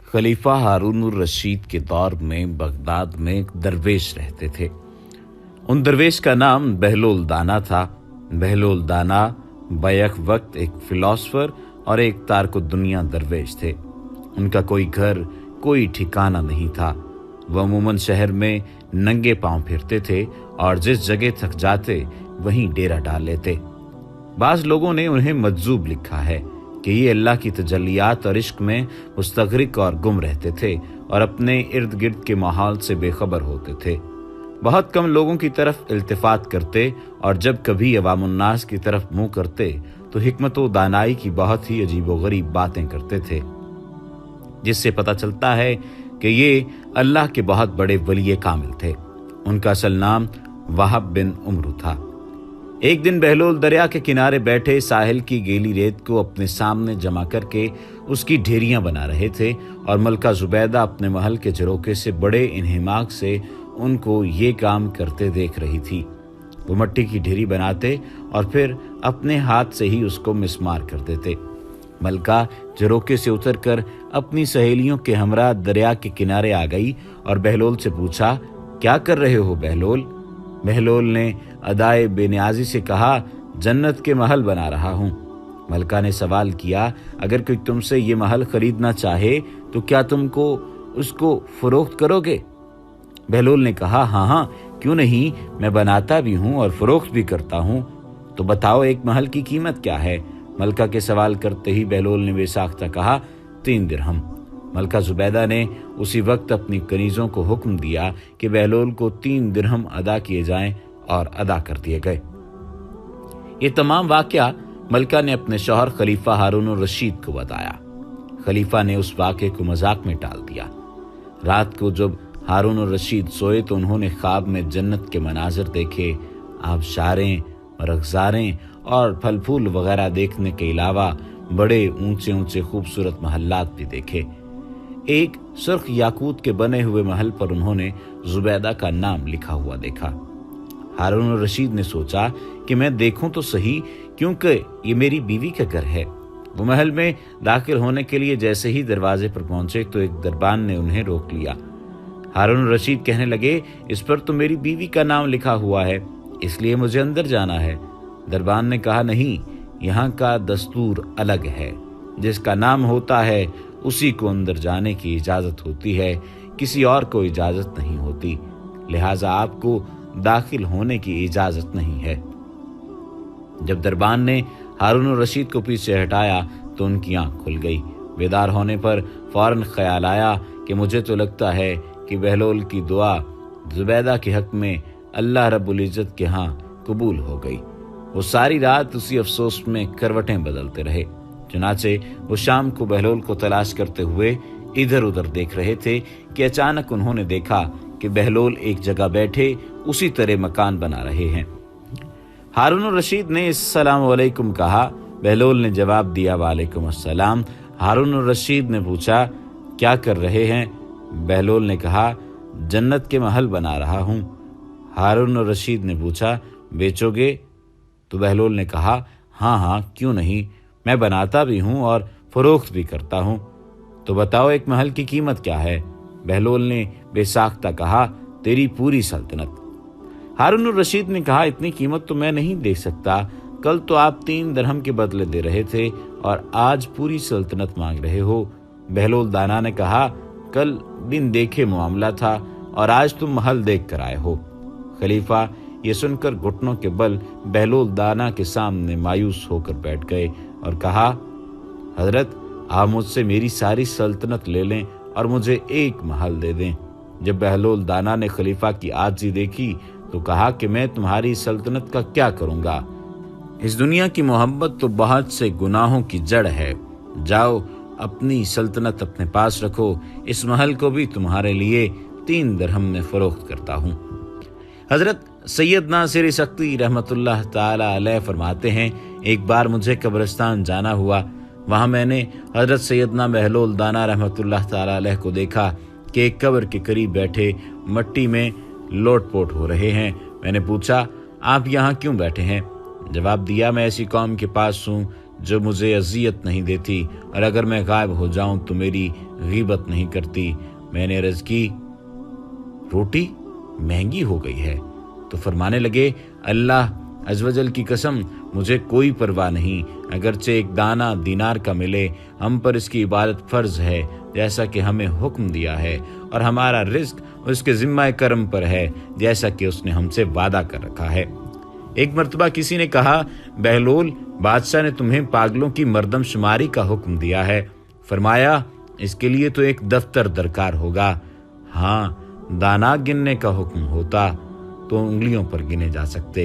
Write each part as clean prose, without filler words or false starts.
खलीफा हारून रशीद के दौर में बगदाद में एक दरवेश रहते थे। उन दरवेश का नाम बहलोल दाना था। बहलोल दाना बैक वक्त एक फिलोसफर और एक तारको दुनिया दरवेश थे। उनका कोई घर, कोई ठिकाना नहीं था। वह अमूमन शहर में नंगे पांव फिरते थे और जिस जगह थक जाते वहीं डेरा डाल लेते। बाज लोगों ने उन्हें मजजूब लिखा है कि ये अल्लाह की तजल्लियात और इश्क में मुस्तगरिक और गुम रहते थे और अपने इर्द गिर्द के माहौल से बेखबर होते थे। बहुत कम लोगों की तरफ इल्तिफात करते और जब कभी अवामुन्नास की तरफ मुंह करते तो हिकमत व दानाई की बहुत ही अजीबोगरीब बातें करते थे, जिससे पता चलता है कि ये अल्लाह के बहुत बड़े वली कामिल थे। उनका असल नाम वहाब बिन उमरू था। एक दिन बहलोल दरिया के किनारे बैठे साहिल की गीली रेत को अपने सामने जमा करके उसकी ढेरियां बना रहे थे और मलका जुबैदा अपने महल के झरोके से बड़े इन्हिमाक से उनको ये काम करते देख रही थी। वो मट्टी की ढेरी बनाते और फिर अपने हाथ से ही उसको मिसमार कर देते। मलका झरोके से उतरकर अपनी सहेलियों के हमरा दरिया के किनारे आ गई और बहलोल से पूछा, क्या कर रहे हो बहलोल? बहलोल ने अदाए बेनियाजी से कहा, जन्नत के महल बना रहा हूँ। मलका ने सवाल किया, अगर कोई तुमसे ये महल खरीदना चाहे तो क्या तुमको उसको फरोख्त करोगे? बहलोल ने कहा, हाँ, क्यों नहीं, मैं बनाता भी हूँ और फरोख्त भी करता हूँ। तो बताओ एक महल की कीमत क्या है? मलका के सवाल करते ही बहलोल ने बेसाख्ता कहा, 3 दिरहम। मलका जुबैदा ने उसी वक्त अपनी कनीजों को हुक्म दिया कि बहलोल को 3 दिरहम अदा किए जाएं और अदा कर दिए गए। ये तमाम वाकया मलका ने अपने शौहर खलीफा हारून रशीद को बताया। खलीफा ने उस वाक़े को मजाक में टाल दिया। रात को जब हारून रशीद सोए तो उन्होंने ख्वाब में जन्नत के मनाजिर देखे। आबशारें, रखजारें और फल फूल वगैरह देखने के अलावा बड़े ऊंचे ऊंचे खूबसूरत महल्लात भी देखे। एक सुर्ख याकूत के बने हुए महल पर उन्होंने जुबैदा का नाम लिखा हुआ देखा। हारून रशीद ने सोचा कि मैं देखूं तो सही, क्योंकि ये मेरी बीवी का घर है। वो महल में दाखिल होने के लिए जैसे ही दरवाजे पर पहुंचे तो एक दरबान ने उन्हें रोक लिया। हारून रशीद कहने लगे, इस पर तो मेरी बीवी का नाम लिखा हुआ है, इसलिए मुझे अंदर जाना है। दरबान ने कहा, नहीं, यहाँ का दस्तूर अलग है। जिसका नाम होता है उसी को अंदर जाने की इजाजत होती है, किसी और को इजाजत नहीं होती, लिहाजा आपको दाखिल होने की इजाजत नहीं है। जब दरबान ने हारून रशीद को पीछे हटाया तो उनकी आंख खुल गई। बेदार होने पर फौरन ख्याल आया कि मुझे तो लगता है कि बहलोल की दुआ जुबैदा के हक में अल्लाह रब्बुल इज्जत के यहाँ कबूल हो गई। वो सारी रात उसी अफसोस में करवटें बदलते रहे। चुनाचे वो शाम को बहलोल को तलाश करते हुए इधर उधर देख रहे थे कि अचानक उन्होंने देखा कि बहलोल एक जगह बैठे उसी तरह मकान बना रहे हैं। हारून रशीद ने अस्सलाम वालेकुम कहा। बहलोल ने जवाब दिया, वालेकुम अस्सलाम। हारून रशीद ने पूछा, क्या कर रहे हैं? बहलोल ने कहा, जन्नत के महल बना रहा हूँ। हारून रशीद ने पूछा, बेचोगे? तो बहलोल ने कहा, हाँ, क्यों नहीं, मैं बनाता भी हूँ और फरोख्त भी करता हूँ। तो बताओ एक महल की कीमत क्या है? बहलोल ने बेसाख्ता कहा, तेरी पूरी सल्तनत। हारून रशीद ने कहा, इतनी कीमत तो मैं नहीं दे सकता। कल तो आप 3 दिरहम के बदले दे रहे थे और आज पूरी सल्तनत मांग रहे हो। बहलोल दाना ने कहा, कल दिन देखे मामला था और आज तुम महल देख कर आए हो। खलीफा ये सुनकर घुटनों के बल बहलोल दाना के सामने मायूस होकर बैठ गए और कहा, हजरत, आप मुझसे मेरी सारी सल्तनत ले लें और मुझे एक महल दे दें। जब बहलोल दाना ने खलीफा की आजिज़ी देखी तो कहा कि मैं तुम्हारी सल्तनत का क्या करूंगा? इस दुनिया की मोहब्बत तो बहुत से गुनाहों की जड़ है। जाओ, अपनी सल्तनत अपने पास रखो। इस महल को भी तुम्हारे लिए 3 दिरहम में फरोख्त करता हूँ। हजरत सैयद नासिर सख्ती रहमतुल्लाह ताला अलैह फरमाते हैं, एक बार मुझे कब्रिस्तान जाना हुआ। वहाँ मैंने हजरत सैयदना बहलोल दाना रहमतुल्लाह ताला अलैह को देखा कि एक कब्र के करीब बैठे मट्टी में लोटपोट हो रहे हैं। मैंने पूछा, आप यहाँ क्यों बैठे हैं? जवाब दिया, मैं ऐसी कौम के पास हूँ जो मुझे अजियत नहीं देती, और अगर मैं गायब हो जाऊं तो मेरी गीबत नहीं करती। मैंने अर्ज की, रोटी महंगी हो गई है। तो फरमाने लगे, अल्लाह अज़वजल की कसम, मुझे कोई परवाह नहीं, अगरचे एक दाना दीनार का मिले, हम पर इसकी इबादत फ़र्ज है जैसा कि हमें हुक्म दिया है, और हमारा रिज्क उसके ज़िम्मा करम पर है जैसा कि उसने हमसे वादा कर रखा है। एक मर्तबा किसी ने कहा, बहलोल, बादशाह ने तुम्हें पागलों की मर्दमशुमारी का हुक्म दिया है। फरमाया, इसके लिए तो एक दफ्तर दरकार होगा। हाँ, दाना गिनने का हुक्म होता तो उंगलियों पर गिने जा सकते।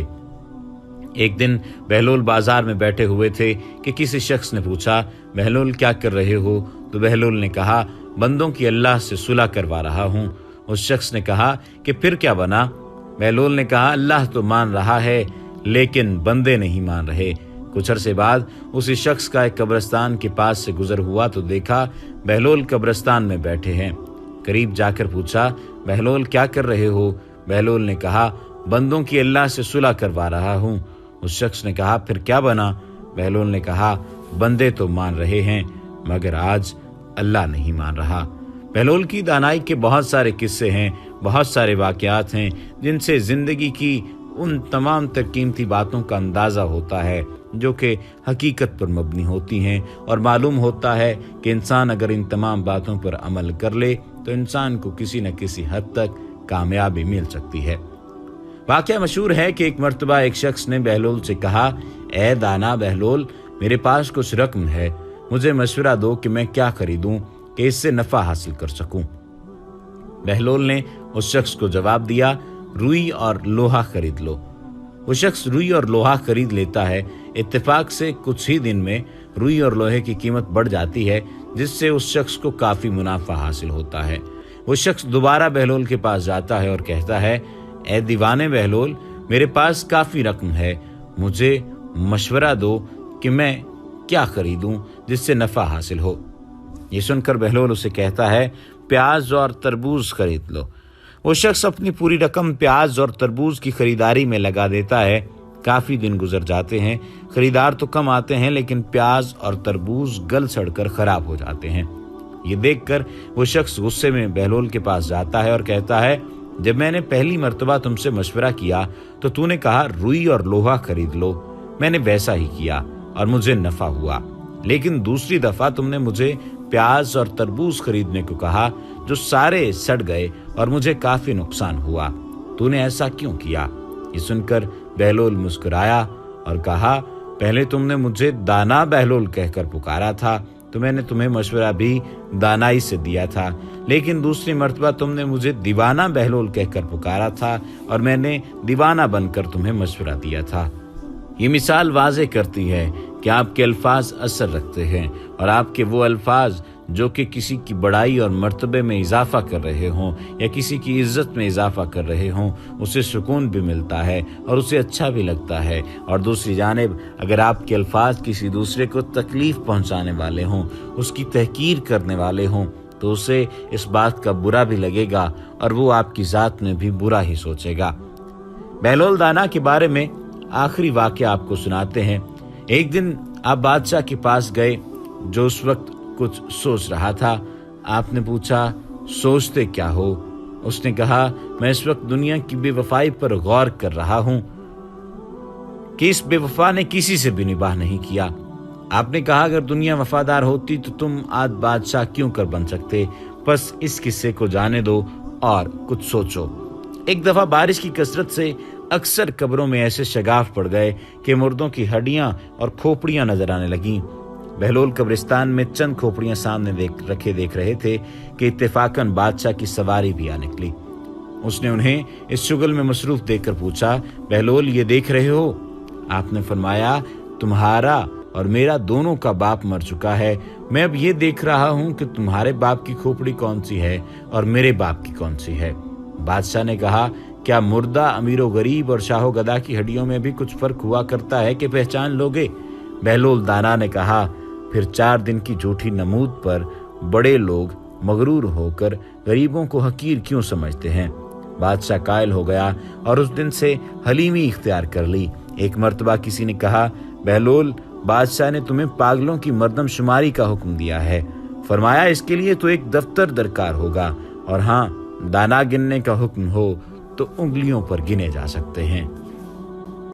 एक दिन बहलोल बाजार में बैठे हुए थे कि किसी शख्स ने पूछा, बहलोल क्या कर रहे हो? तो बहलोल ने कहा, बंदों की अल्लाह से सुलह करवा रहा हूँ। उस शख्स ने कहा कि फिर क्या बना? बहलोल ने कहा, अल्लाह तो मान रहा है लेकिन बंदे नहीं मान रहे। कुछ अरसे बाद उसी शख्स का एक कब्रिस्तान के पास से गुजर हुआ तो देखा बहलोल कब्रिस्तान में बैठे हैं। करीब जाकर पूछा, बहलोल क्या कर रहे हो? बहलोल ने कहा, बंदों की अल्लाह से सुलह करवा रहा हूँ। उस शख्स ने कहा, फिर क्या बना? बहलोल ने कहा, बंदे तो मान रहे हैं मगर आज अल्लाह नहीं मान रहा। बहलोल की दानाई के बहुत सारे किस्से हैं, बहुत सारे वाक़यात हैं जिनसे ज़िंदगी की उन तमाम तर कीमती बातों का अंदाज़ा होता है जो कि हकीकत पर मबनी होती हैं, और मालूम होता है कि इंसान अगर इन तमाम बातों पर अमल कर ले तो इंसान को किसी न किसी हद तक कामयाबी मिल सकती है। वाक़या मशहूर है कि एक मर्तबा एक शख्स ने बहलोल से कहा, ए दाना बहलोल, मेरे पास कुछ रकम है, मुझे मशवरा दो कि मैं क्या खरीदूं कि इससे नफ़ा हासिल कर सकूं। बहलोल ने उस शख्स को जवाब दिया, रुई और लोहा खरीद लो। वो शख्स रुई और लोहा खरीद लेता है। इत्तेफाक से कुछ ही दिन में रुई और लोहे की कीमत बढ़ जाती है जिससे उस शख्स को काफ़ी मुनाफा हासिल होता है। वो शख्स दोबारा बहलोल के पास जाता है और कहता है, ए दीवाने बहलोल, मेरे पास काफ़ी रकम है, मुझे मशवरा दो कि मैं क्या खरीदूं जिससे नफ़ा हासिल हो। ये सुनकर बहलोल उसे कहता है, प्याज और तरबूज खरीद लो। वो शख्स अपनी पूरी रकम प्याज और तरबूज की खरीदारी में लगा देता है। काफ़ी दिन गुजर जाते हैं, खरीदार तो कम आते हैं लेकिन प्याज और तरबूज गल सड़कर खराब हो जाते हैं। ये देखकर वो शख्स गुस्से में बहलोल के पास जाता है और कहता है, जब मैंने पहली मर्तबा तुमसे मशवरा किया तो तूने कहा रुई और लोहा खरीद लो, मैंने वैसा ही किया और मुझे नफ़ा हुआ, लेकिन दूसरी दफ़ा तुमने मुझे प्याज और तरबूज खरीदने को कहा जो सारे सड़ गए और मुझे काफ़ी नुकसान हुआ, तूने ऐसा क्यों किया? ये सुनकर बहलोल मुस्कुराया और कहा, पहले तुमने मुझे दाना बहलोल कहकर पुकारा था तो मैंने तुम्हें मशवरा भी दानाई से दिया था, लेकिन दूसरी मर्तबा तुमने मुझे दीवाना बहलोल कहकर पुकारा था और मैंने दीवाना बनकर तुम्हें मशवरा दिया था। ये मिसाल वाज़े करती है कि आपके अल्फाज असर रखते हैं और आपके वो अल्फाज जो कि किसी की बड़ाई और मर्तबे में इजाफा कर रहे हों या किसी की इज्जत में इजाफा कर रहे हों, उसे सुकून भी मिलता है और उसे अच्छा भी लगता है। और दूसरी जानिब अगर आपके अल्फाज किसी दूसरे को तकलीफ़ पहुंचाने वाले हों, उसकी तहकीर करने वाले हों, तो उसे इस बात का बुरा भी लगेगा और वो आपकी ज़ात में भी बुरा ही सोचेगा। बहलोल दाना के बारे में आखिरी वाक़या आपको सुनाते हैं। एक दिन आप बादशाह के पास गए जो उस वक्त कुछ सोच रहा था। आपने पूछा, सोचते क्या हो? उसने कहा, मैं इस वक्त दुनिया की बेवफाई पर गौर कर रहा हूं कि इस बेवफा ने किसी से भी निबाह नहीं किया। आपने कहा, अगर दुनिया वफादार होती तो तुम आज बादशाह क्यों कर बन सकते? बस इस किस्से को जाने दो और कुछ सोचो। एक दफा बारिश की कसरत से अक्सर कब्रों में ऐसे शगाफ पड़ गए कि मुर्दों की हड्डियां और खोपड़ियां नजर आने लगीं। बहलोल कब्रिस्तान में चंद खोपड़ियां सामने देख रहे थे कि इत्तेफाकन बादशाह की सवारी भी आ निकली। उसने उन्हें इस शुगल में मसरूफ देखकर पूछा, बहलोल ये देख रहे हो? आपने फरमाया, तुम्हारा और मेरा दोनों का बाप मर चुका है, मैं अब ये देख रहा हूँ कि तुम्हारे बाप की खोपड़ी कौन सी है और मेरे बाप की कौन सी है। बादशाह ने कहा, क्या मुर्दा अमीरो गरीब और शाहो गदा की हड्डियों में भी कुछ फर्क हुआ करता है कि पहचान लोगे? बहलोल दाना ने कहा, फिर 4 दिन की झूठी नमूद पर बड़े लोग मगरूर होकर गरीबों को हकीर क्यों समझते हैं? बादशाह कायल हो गया और उस दिन से हलीमी इख्तियार कर ली। एक मर्तबा किसी ने कहा, बहलोल بادشاہ نے تمہیں پاگلوں کی مردم شماری کا حکم دیا ہے۔ فرمایا اس کے لیے تو ایک دفتر درکار ہوگا، اور ہاں، دانا گننے کا حکم ہو تو انگلیوں پر گنے جا سکتے ہیں۔